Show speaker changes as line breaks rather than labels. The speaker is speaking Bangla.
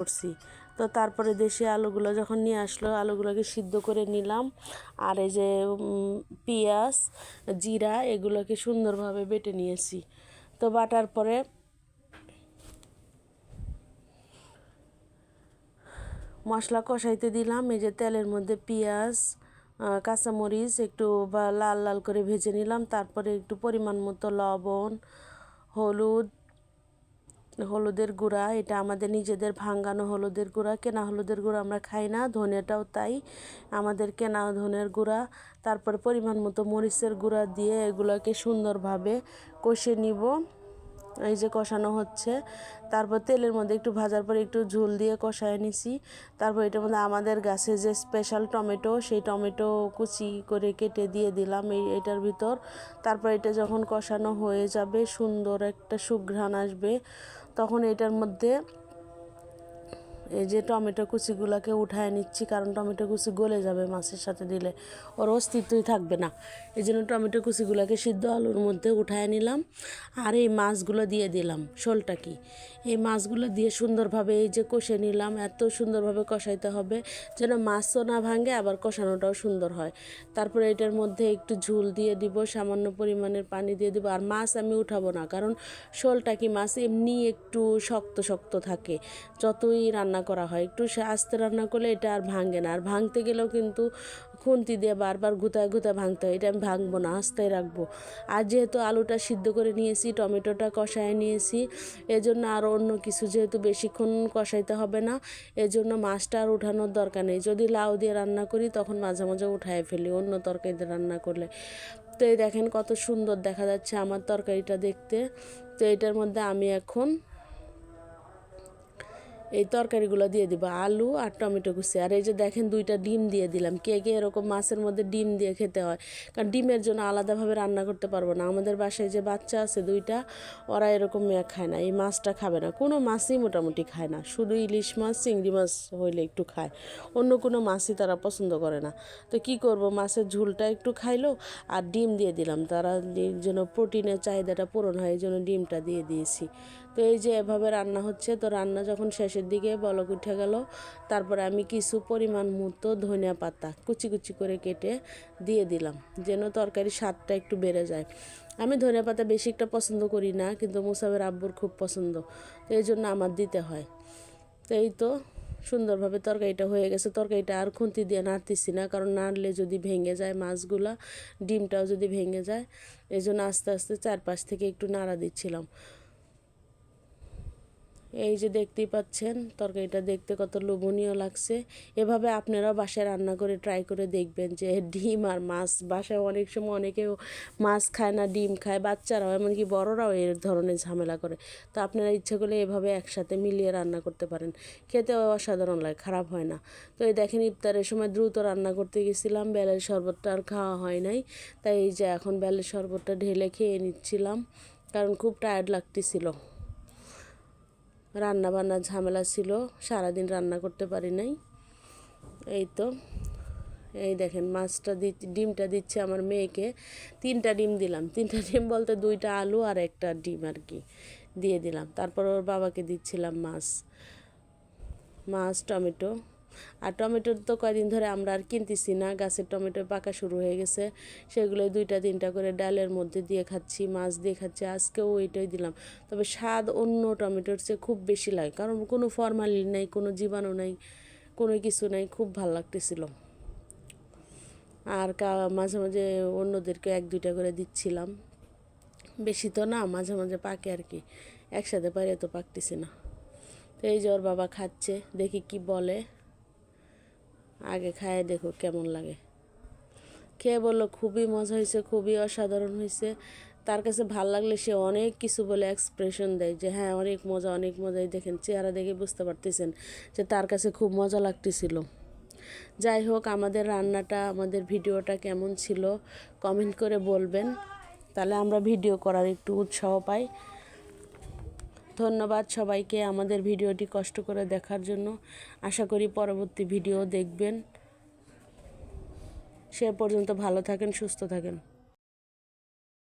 করছি। তো তারপরে দেশি আলুগুলো যখন নিয়ে আসলো, আলুগুলোকে সিদ্ধ করে নিলাম। আর এই যে পেঁয়াজ, জিরা এগুলোকে সুন্দরভাবে বেটে নিয়েছি। তো বাটার পরে মশলা কষাইতে দিলাম। এই যে তেলের মধ্যে পেঁয়াজ, কাঁচামরিচ একটু বা লাল লাল করে ভেজে নিলাম। তারপরে একটু পরিমাণ মতো লবণ, হলুদের গুঁড়া, এটা আমাদের নিজেদের ভাঙানো হলুদের গুঁড়া, কেনা হলুদের গুঁড়া আমরা খাই না। ধনেটাও তাই, আমাদের কেনা ধনের গুঁড়া। তারপরে পরিমাণ মতো মরিচের গুঁড়া দিয়ে এগুলোকে সুন্দরভাবে কষে নিব। এই যে কষানো হচ্ছে। তারপর তেলের মধ্যে একটু ভাজার পরে একটু ঝোল দিয়ে কষায় নিছি। তারপর এটার মধ্যে আমাদের গাছে যে স্পেশাল টমেটো, সেই টমেটো কুচি করে কেটে দিয়ে দিলাম এটার ভিতর। তারপর এটা যখন কষানো হয়ে যাবে, সুন্দর একটা সুঘ্রাণ আসবে, তখন এটার মধ্যে এই যে টমেটো কুচিগুলোকে উঠায় নিচ্ছি, কারণ টমেটো কুচি গলে যাবে মাছের সাথে দিলে, ওর অস্তিত্বই থাকবে না। এই জন্য টমেটো কুচিগুলোকে সিদ্ধ আলুর মধ্যে উঠায় নিলাম। আর এই মাছগুলো দিয়ে দিলাম, শোলটা কি, এই মাছগুলো দিয়ে সুন্দরভাবে এই যে কষে নিলাম। এত সুন্দরভাবে কষাইতে হবে যেন মাছও না ভাঙে, আবার কষানোটাও সুন্দর হয়। তারপরে এটার মধ্যে একটু ঝোল দিয়ে দিব, সামান্য পরিমাণের পানি দিয়ে দিব। আর মাছ আমি উঠাবো না, কারণ শোলটা কি মাছ এমনি একটু শক্ত শক্ত থাকে। যতই রান্না করা হয়, একটু আস্তে রান্না করলে এটা আর ভাঙে না। আর ভাঙতে গেলেও কিন্তু খুন্তি দিয়ে বারবার গুতায় গুতায় ভাঙতে হয়। এটা আমি ভাঙবো না, আস্তে রাখবো। আর যেহেতু আলুটা সিদ্ধ করে নিয়েছি, টমেটোটা কষায় নিয়েছি, এজন্য আর অন্য কিছু যেহেতু বেশিক্ষণ কষাইতে হবে না, এজন্য মাছটা আর উঠানোর দরকার নেই। যদি লাউ দিয়ে রান্না করি তখন মাঝে মাঝে উঠায় ফেলি অন্য তরকারিতে রান্না করলে। তো এই দেখেন কত সুন্দর দেখা যাচ্ছে আমার তরকারিটা দেখতে। তো এটার মধ্যে আমি এখন এই তরকারিগুলো দিয়ে দিব, আলু আর টমেটো কুচি। আর এই যে দেখেন 2টা ডিম দিয়ে দিলাম। কে কে এরকম মাছের মধ্যে ডিম দিয়ে খেতে হয়, কারণ ডিমের জন্য আলাদাভাবে রান্না করতে পারবো না। আমাদের বাসায় যে বাচ্চা আছে 2টা, ওরা এরকম খায় না, এই মাছটা খাবে না, কোনো মাছই মোটামুটি খায় না। শুধু ইলিশ মাছ, চিংড়ি মাছ হইলে একটু খায়, অন্য কোনো মাছই তারা পছন্দ করে না। তো কি করব, মাছের ঝোলটা একটু খাইলো আর ডিম দিয়ে দিলাম, তারা যেন প্রোটিনের চাহিদাটা পূরণ হয়, এই জন্য ডিমটা দিয়ে দিয়েছি। তো এই যে এভাবে রান্না হচ্ছে। তো রান্না যখন শেষের দিকে বলক উঠে গেল, তারপরে আমি কিছু পরিমাণ মতো ধনিয়া পাতা কুচি কুচি করে কেটে দিয়ে দিলাম, যেন তরকারির স্বাদটা একটু বেড়ে যায়। আমি ধনিয়া পাতা বেশি একটা পছন্দ করি না, কিন্তু মুসাবের আব্বুর খুব পছন্দ, তো এই জন্য আমার দিতে হয়। তো এই তো সুন্দরভাবে তরকারিটা হয়ে গেছে। তরকারিটা আর খুন্তি দিয়ে নাড়তেছি না, কারণ নাড়লে যদি ভেঙে যায় মাছগুলা, ডিমটাও যদি ভেঙে যায়, এই জন্য আস্তে আস্তে চারপাশ থেকে একটু নাড়া দিচ্ছিলাম। এই যে দেখতেই পাচ্ছেন তরকারিটা দেখতে কত লোভনীয় লাগছে। এভাবে আপনারাও বাসায় রান্না করে ট্রাই করে দেখবেন যে ডিম আর মাছ, বাসায় অনেক সময় অনেকেও মাছ খায় না, ডিম খায়, বাচ্চারাও এমনকি বড়রাও এই ধরনের ঝামেলা করে। তো আপনারা ইচ্ছে করলে এভাবে একসাথে মিলিয়ে রান্না করতে পারেন, খেতেও অসাধারণ লাগে, খারাপ হয় না। তো এই দেখেন ইফতারের সময় দ্রুত রান্না করতে গেছিলাম, বেলের শরবতটা আর খাওয়া হয় নাই, তাই এই যে এখন বেলের শরবতটা ঢেলে খেয়ে নিচ্ছিলাম, কারণ খুব টায়ার্ড লাগতেছিল। রান্না বান্নার ঝামেলা ছিল, সারাদিন রান্না করতে পারি নাই। এই তো এই দেখেন মাছটা ডিমটা দিচ্ছে আমার মেয়েকে। 3টা ডিম দিলাম, 3টা ডিম বলতে 2টা আলু আর একটা ডিম আর কি দিয়ে দিলাম। তারপর ওর বাবাকে দিচ্ছিলাম মাছ টমেটো। আর টমেটো তো কয়দিন ধরে আমরা আর কিনতেছি না, গাছের টমেটো পাকা শুরু হয়ে গেছে, সেগুলো 2টা 3টা করে ডালের মধ্যে দিয়ে খাচ্ছি, মাছ দিয়ে খাচ্ছি। আজকেও ওইটাই দিলাম, তবে স্বাদ অন্য টমেটোর চেয়ে খুব বেশি লাগে, কারণ কোনো ফরমালিন নাই, কোনো জীবাণু নাই, কোনো কিছু নাই, খুব ভালো লাগতেছিল। আর মাঝে মাঝে অন্যদেরকে 1-2টা করে দিচ্ছিলাম, বেশি তো না, মাঝে মাঝে পাকে আর কি, একসাথে পারে তো পাকতেছি না। তো এই যে ওর বাবা খাচ্ছে, দেখি কি বলে, আগে খায় দেখো কেমন লাগে। খেয়ে বললো খুবই মজা হয়েছে, খুবই অসাধারণ হয়েছে। তার কাছে ভাল লাগলে সে অনেক কিছু বলে এক্সপ্রেশন দেয় যে হ্যাঁ অনেক মজা অনেক মজাই। দেখেন চেহারা দেখে বুঝতে পারতেছেন যে তার কাছে খুব মজা লাগতেছিল। যাই হোক, আমাদের রান্নাটা, আমাদের ভিডিওটা কেমন ছিল কমেন্ট করে বলবেন, তাহলে আমরা ভিডিও করার একটু উৎসাহ পাই। ধন্যবাদ সবাইকে আমাদের ভিডিওটি কষ্ট করে দেখার জন্য। আশা করি পরবর্তী ভিডিও দেখবেন। সে পর্যন্ত ভালো থাকেন, সুস্থ থাকেন।